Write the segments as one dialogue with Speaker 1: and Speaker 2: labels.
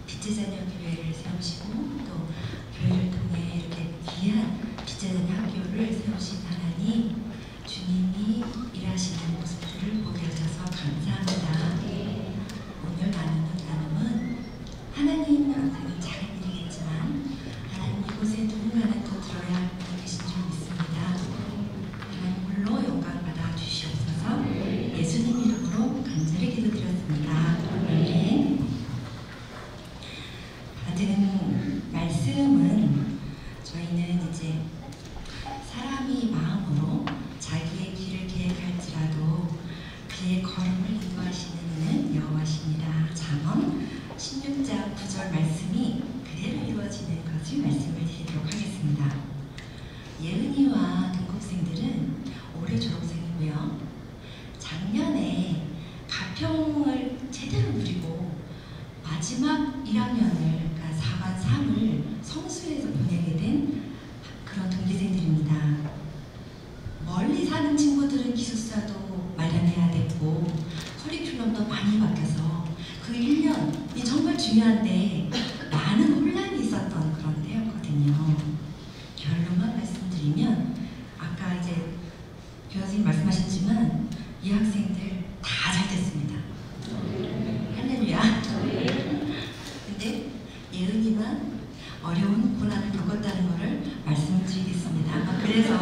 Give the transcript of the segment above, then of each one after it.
Speaker 1: 빛의 자녀 교회를 세우시고 또 교회를 통해 이렇게 귀한 빛의 자녀 학교를 세우신 하나님, 주님이 일하시는 모습들을 보게 하셔서 감사합니다. 오늘 나눔은 하나님한테는 작은 일이겠지만 하나님 이곳에 누군가는 더 들어야 할 분이 계신 줄 믿습니다. 하나님 홀로 영광 받아 주시옵소서. 예수님 이름으로 간절히 기도드렸습니다. 아멘. 받은 말씀은 저희는 이제 사람이 마음으로 자기의 길을 계획할지라도 그의 걸음을 인도하시는 이는 여호와시니라. 잠언 16장 9절 말씀이 그대로 이루어지는 것을 말씀을 드리도록 하겠습니다. 예은이와 등록생들은 올해 졸업생이고요. 작년에 가평을 제대로 누리고 마지막 1학년을 그러니까 4반 3을 성수에서 보내게 된 그런 동기생들입니다. 멀리 사는 친구들은 기숙사도 마련해야 됐고 커리큘럼도 많이 바뀌어서 그 1년이 정말 중요한데 많은 혼란이 있었던 그런 때였거든요. 결론만 말씀드리면 아까 이제 교수님 말씀하셨지만 이 학생들 다 잘 됐습니다. 할렐루야. 근데 예은이만 어려운 고난을 겪었다는 것을 말씀드리겠습니다. 그래서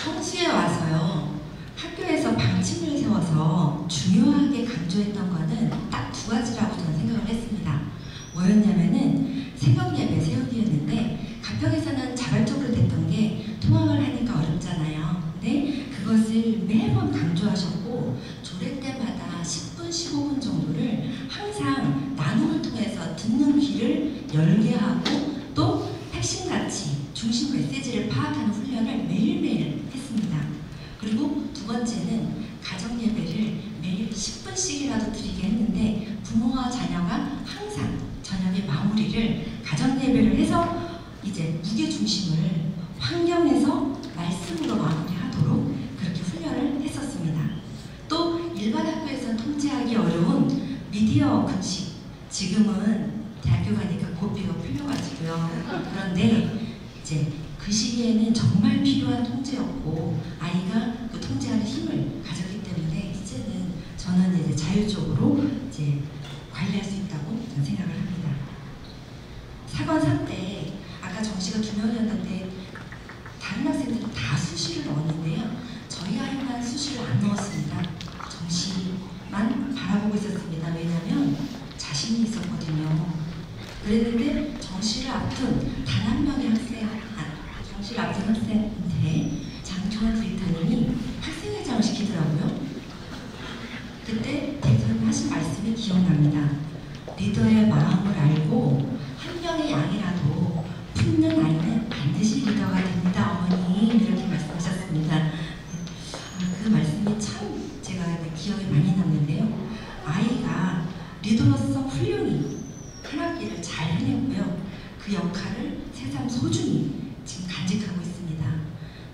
Speaker 1: 성수에 와서요, 학교에서 방침을 세워서 중요하게 강조했던 것은 딱 두 가지라고 저는 생각을 했습니다. 뭐였냐면은 새벽 예배 세운이었는데 가평에서는 자발적으로 됐던 게 통학을 하니까 어렵잖아요. 근데 그것을 매번 강조하셨고 조례 때마다 10분, 15분 정도를 항상 나눔을 통해서 듣는 귀를 열게 하고 또 핵심가치, 중심 메시지를 파악하는 훈련을 매일매일 했습니다. 그리고 두 번째는 가정 예배를 매일 10분씩이라도 드리게 했는데 부모와 자녀가 항상 저녁에 마무리를 가정 예배를 해서 이제 무게 중심을 환경에서 말씀으로 마무리하도록 그렇게 훈련을 했었습니다. 또 일반 학교에서는 통제하기 어려운 미디어 금식, 지금은 대학교 가니까 고비가 풀려가지고요. 그런데 이제 그 시기에는 정말 필요한 통제였고 아이가 그 통제하는 힘을 가졌기 때문에 이제는 저는 이제 자율적으로 이제 관리할 수 있다고 저는 생각을 합니다. 사관 3때 아까 정시가 2명이었는데 다른 학생들은 다 수시를 넣었는데요. 저희 아이만 수시를 안 넣었습니다. 정시만 바라보고 있었습니다. 왜냐하면 자신이 있었거든요. 그랬는데 정시를 앞둔 단 한 명의 학생, 정시를 앞둔 학생한테 장초원 디렉터님이 학생회장을 시키더라고요. 그때 대표님 하신 말씀이 기억납니다. 리더의 마음을 알고 한 명의 양이라도 품는 아이는 반드시 리더가 됩니다. 어머니 이렇게 말씀하셨습니다. 그 말씀이 참 제가 기억에 많이 남는데요. 아이가 리더로서 훌륭히 한 학기를 잘 해냈고요. 그 역할을 새삼 소중히 지금 간직하고 있습니다.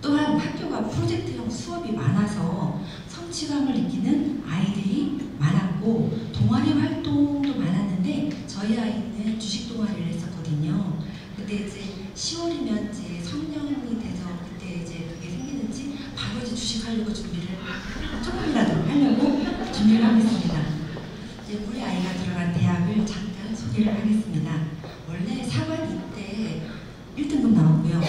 Speaker 1: 또한 학교가 프로젝트형 수업이 많아서 성취감을 느끼는 아이들이 많았고 동아리 활동도 많았는데 저희 아이는 주식 동아리를 했었거든요. 그때 이제 10월이면 이제 성년이 돼서 그때 이제 그게 생기는지 바로 이제 주식하려고 준비를 조금이라도 하려고 준비를 하고 있습니다. 이제 우리 아이가 들어간 대학을 잠깐 소개를 하겠습니다. 원래 사관 2때 1등급 나왔고요.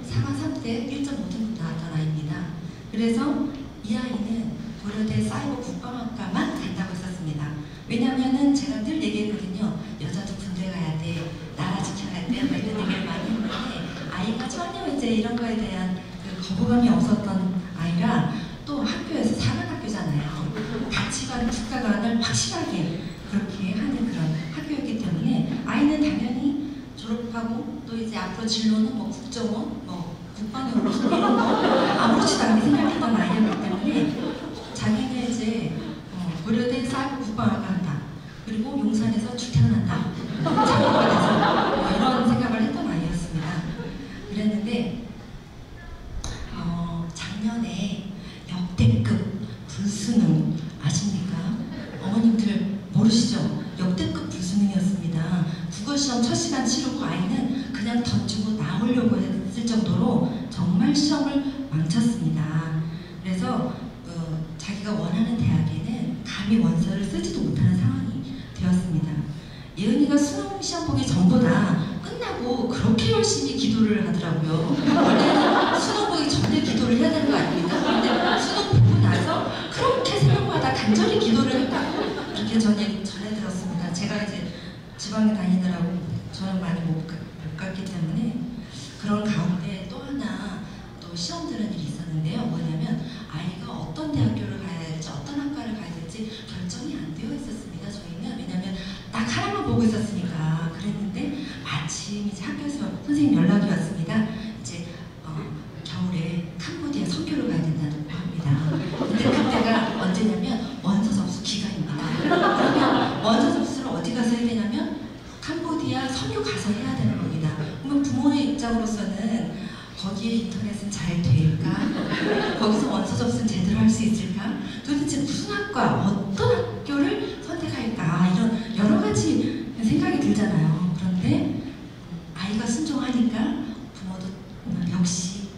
Speaker 1: 사관 3때 1.5등급 나왔던 아이입니다. 그래서 이 아이는 고려대 사이버 국방학과만 간다고 했었습니다. 왜냐면은 제가 늘 얘기했거든요. 여자도 군대 가야 돼, 나라 지켜야 돼, 뭐 이런 얘기를 많이 했는데 아이가 전혀 이제 이런 거에 대한 그 거부감이 없었던 아이라 또 학교에서 사관학교잖아요. 가치관, 국가관을 확실하게 그렇게 하는 그런 학교였기 때문에 아이는 당연히 졸업하고 또 이제 앞으로 진로는 뭐 국정원, 뭐 국방연구 이런 거 아무렇지도 않게 생각했던 아이였기 때문에 자기는 이제 고려대 사이버 국방학과 한다. 그리고 용산에서 출퇴근한다. 자기가 돼서 뭐 이런 생각을 했던 아이였습니다. 그랬는데 작년에 역대급 불수능 아십니까? 어머님들 모르시죠? 역대급 불수능이었습니다. 국어시험 첫 시간 치르고 아이는 그냥 던지고 나오려고 했을 정도로 정말 시험을 망쳤습니다. 그래서 자기가 원하는 대학에는 감히 원서를 쓰지도 못하는 상황이 되었습니다. 예은이가 수능 시험 보기 전보다 끝나고 그렇게 열심히 기도를 하더라고요. 원래는 수능 보기 전에 기도를 해야 되는 거 아닙니까? 근데 수능 보고 나서 그렇게 새벽마다 간절히 기도를 했다고 이렇게 전에 들었습니다. 제가 이제 지방에 다니느라고 저는 많이 못 갔기 때문에 그런 가운데 또 하나 또 시험 드는 일이 있었는데요. 뭐냐면 아이가 어떤 대학교를 가야 할지 어떤 학과를 가야 될지 결정이 안 되어 있었습니다. 저희는 왜냐면 딱 하나만 보고 있었으니까 그랬는데 마침 이제 학교에서 선생님 연락이 왔습니다. 이제 겨울에 캄보디아 선교를 가야 된다고 합니다. 근데 그때가 언제냐면 원서 접수 기간입니다. 그러면 원서 접수를 어디 가서 해야 되냐면 캄보디아 선교 가서 해야 되는 겁니다. 그러면 부모의 입장으로서는 거기에 인터넷은 잘 될까? 거기서 원서 접수는 제대로 할 수 있을까? 도대체 무슨 학과, 어떤 학교를 선택할까? 이런 여러 가지 생각이 들잖아요. 그런데 아이가 순종하니까 부모도 역시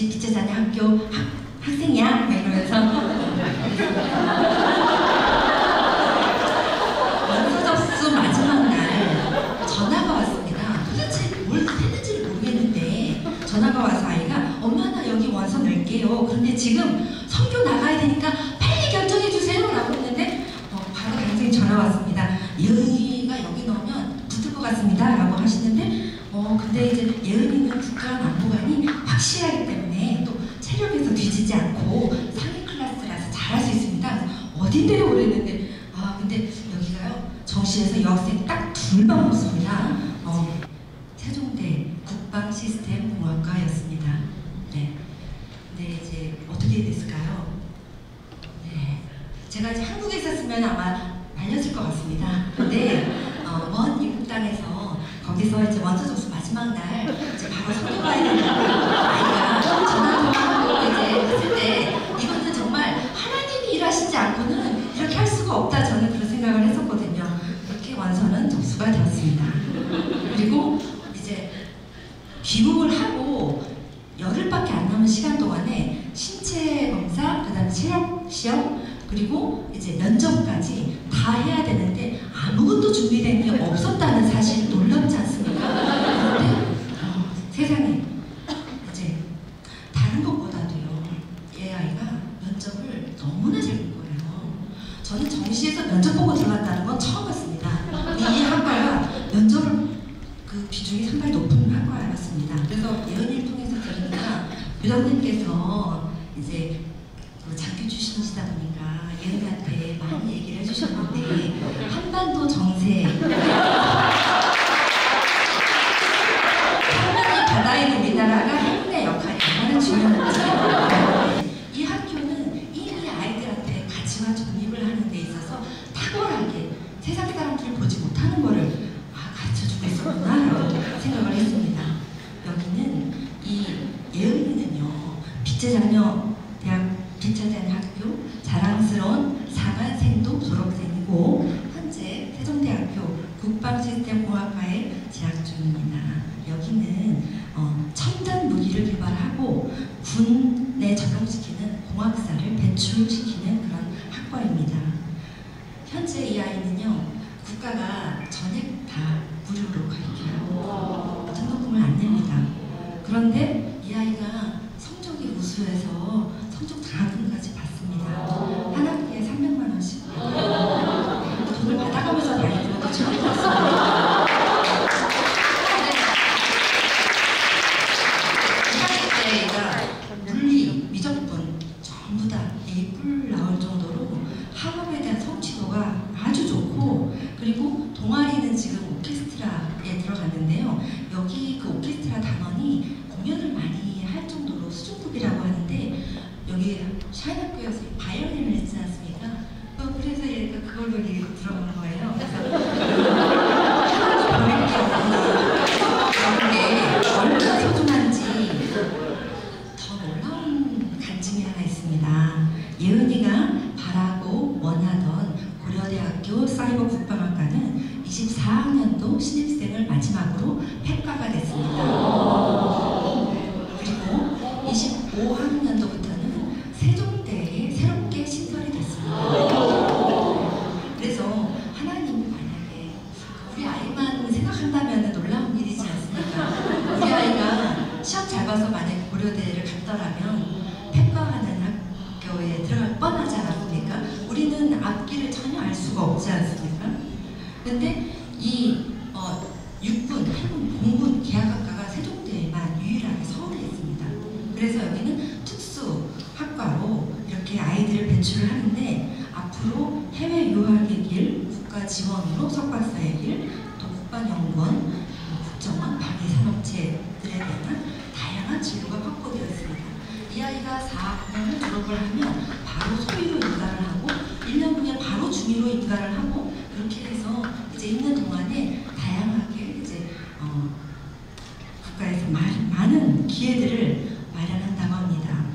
Speaker 1: 빛의 자녀 학교 학생이야? 이러면서 원서 접수 마지막 날 전화가 왔습니다. 도대체 뭘 했는지를 모르겠는데 전화가 와서 아이가 엄마 나 여기 원서 낼게요. 그런데 지금 선교 나가야 되니까 빨리 결정해 주세요 라고 했는데 바로 당장에 전화 왔습니다. 예은이가 여기 넣으면 붙을 것 같습니다 라고 하시는데 근데 이제 예은이는 국가안보관이 확실하기 때문에 또 체력에서 뒤지지 않고 상위 클래스라서 잘할 수 있습니다. 어딘데요? 그랬는데 근데 여기가요 정시에서 여학생 딱 둘만 없습니다. 세종대 국방시스템공학과였습니다. 네. 근데 이제 어떻게 됐을까요? 네. 제가 이제 한국에 있었으면 아마 말렸을 것 같습니다. 근데 먼 미국 땅에서 거기서 이제 원서 접수 마지막 날 이제 바로 선교 가야 된다고 아이가 전화도 하고 이제 했을 때 이거는 정말 하나님이 일하시지 않고는 이렇게 할 수가 없다 저는 그런 생각을 했었거든요. 그렇게 원서는 접수가 되었습니다. 그리고 이제 귀국을 하고 열흘밖에 안 남은 시간 동안에 신체 검사, 그 다음에 체력 시험, 그리고 이제 면접까지 다 해야 되는데 아무것도 준비된 게 없었다는 사실 놀랍지 않습니까? 그런데 세상에 이제 다른 것보다도요 얘 아이가 면접을 너무나 잘 본 거예요. 저는 정시에서 면접 보고 들어갔다는 건 처음 봤습니다. 이 학과가 면접을 그 비중이 상당히 높은 학과였습니다. 그래서 예은이를 통해서 들으니까 교장님께서 이제 장교 출신이시다 보니까 예은이한테 많이 얘기를 해주셨는데 한반도 정세 한반도 바다에 우리나라가 해군의 역할이 얼마나 중요한지 이 학교는 이미 아이들한테 가치와 존립을 하는 데 있어서 탁월하게 세상 사람들이 보지 못하는 거를 가르쳐주고 있었구나 라고 생각을 했습니다. 여기는 이 예은이는요 빛의 자녀 대학 빛의 자녀 학교 자랑스러운 4반 생도 졸업생이고 현재 세종대학교 국방시스템공학과에 재학 중입니다. 여기는 첨단 무기를 개발하고 군에 적용시키는 공학사를 배출시키는 그런 학과입니다. 현재 이 아이는요 국가가 전액 다 무료로 가르쳐요. 등록금을 안 냅니다. 그런데 이 아이가 성적이 우수해서 성적 장학금까지 받습니다. 한 학기에 300만 원씩 돈을 받아가면서 다니는 것도 처음 봤습니다. 때가 물리, 미적분 전부 다 A+ 나올 정도로 학업에 대한 성취도가 아주 좋고 그리고 동아리는 지금 오케스트라에 들어갔는데요. 여기 그 오케스트라 단원이 공연을 많이 할 정도로 수준급이라고 하는데 여기 샤인학교에서 바이올린을 했지 않습니까? 그래서 얘가 그걸로 이렇게 들어간 거예요. 그래서 하나도 버릴 게 없구나. 얼마나 소중한지 더 놀라운 간증이 하나 있습니다. 예은이가 바라고 원하는 학년도 신입생을 마지막으로 폐과가 됐습니다. 그리고 25학년도부터는 세종대에 새롭게 신설이 됐습니다. 그래서 하나님이 만약에 우리 아이만 생각한다면 놀라운 일이지 않습니까? 우리 아이가 시험 잘 봐서 만약에 고려대를 갔더라면 폐과하는 학교에 들어갈 뻔하지 않았습니까? 우리는 앞길을 전혀 알 수가 없지 않습니까? 근데 이 육군, 해군, 공군 계약학과가 세종대에만 유일하게 서울에 있습니다. 그래서 여기는 특수학과로 이렇게 아이들을 배출을 하는데 앞으로 해외 유학의 길, 국가 지원으로 석박사의 길, 또 국방연구원, 국정원, 방위산업체들에 대한 다양한 진로가 확보되어 있습니다. 이 아이가 4학년을 졸업을 하면 바로 소위로 인가를 하고 1년 후에 바로 중위로 인가를 하고 그렇게 해서 이제 있는 동안에 다양하게 이제 국가에서 많은 기회들을 마련한다고 합니다.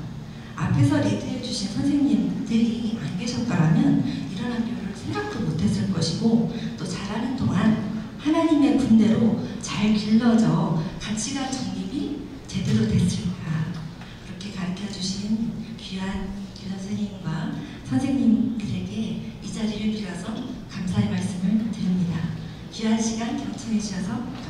Speaker 1: 앞에서 리드해 주신 선생님들이 안 계셨더라면 이런 학교를 생각도 못했을 것이고 또 자라는 동안 하나님의 군대로 잘 길러져 가치관 정립이 제대로 됐을까 그렇게 가르쳐 주신 귀한 교장 선생님과 선생님들에게 이 자리를 빌어서 감사의 말씀을 드립니다. 귀한 시간 경청해 주셔서 감사합니다.